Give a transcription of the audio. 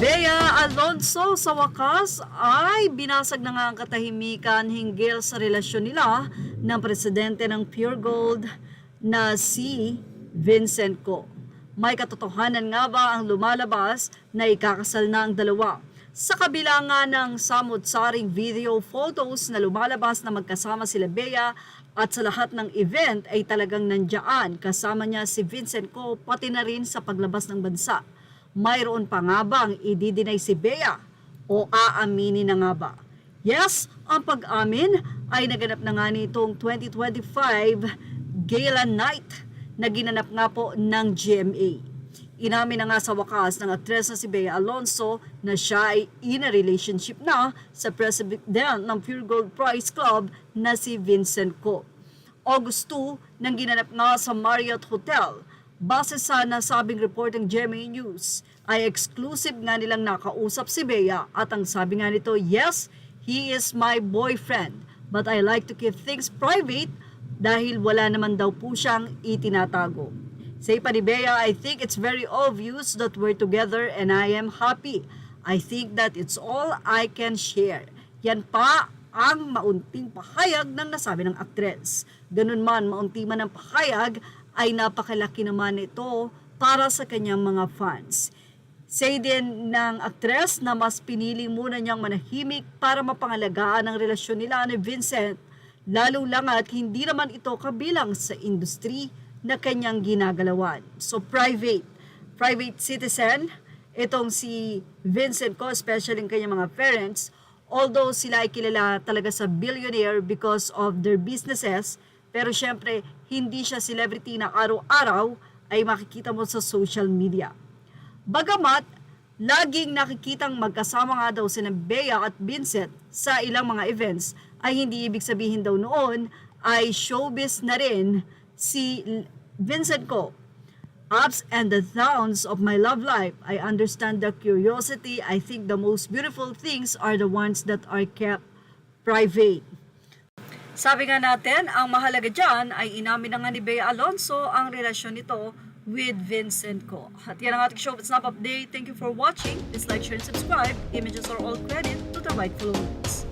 Bea Alonso sa wakas ay binasag na nga ang katahimikan hinggil sa relasyon nila ng presidente ng Pure Gold na si Vincent Co. May katotohanan nga ba ang lumalabas na ikakasal na ang dalawa? Sa kabila nga ng samot-saring video photos na lumalabas na magkasama sila Bea at sa lahat ng event ay talagang nandiyan kasama niya si Vincent Co pati na rin sa paglabas ng bansa. Mayroon pa nga bang i-deny si Bea o aaminin na nga ba? Yes, ang pag-amin ay naganap na nga nitong 2025 Gala Night na ginanap nga po ng GMA. Inamin na nga sa wakas ng aktres na si Bea Alonso na siya ay in a relationship na sa president ng Pure Gold Prize Club na si Vincent Co. August 2 nang ginanap nga sa Marriott Hotel. Base sa nasabing report ng GMA News, ay exclusive nga nilang nakausap si Bea at ang sabi nga nito, yes, he is my boyfriend, but I like to keep things private dahil wala naman daw po siyang itinatago. Say pa ni Bea, I think it's very obvious that we're together and I am happy. I think that it's all I can share. Yan pa ang maunting pahayag ng nasabi ng aktres. Ganun man, maunti man ang pahayag, ay napakalaki naman ito para sa kanyang mga fans. Say din ng aktres na mas pinili muna niyang manahimik para mapangalagaan ang relasyon nila ni Vincent, lalo lang at hindi naman ito kabilang sa industry na kanyang ginagalawan. So private citizen, itong si Vincent Co, especially ang kanyang mga parents, although sila ay kilala talaga sa billionaire because of their businesses, pero syempre, hindi siya celebrity na araw-araw ay makikita mo sa social media. Bagamat, laging nakikitang magkasama nga daw sina Bea at Vincent sa ilang mga events, ay hindi ibig sabihin daw noon ay showbiz na rin si Vincent Co. Ups and the downs of my love life, I understand the curiosity. I think the most beautiful things are the ones that are kept private. Sabi nga natin, ang mahalaga dyan ay inamin na nga ni Bea Alonso ang relasyon nito with Vincent Co. At yan ang ating show, It's Not Update. Thank you for watching. Please like, share, and subscribe. Images are all credit to the rightful owners.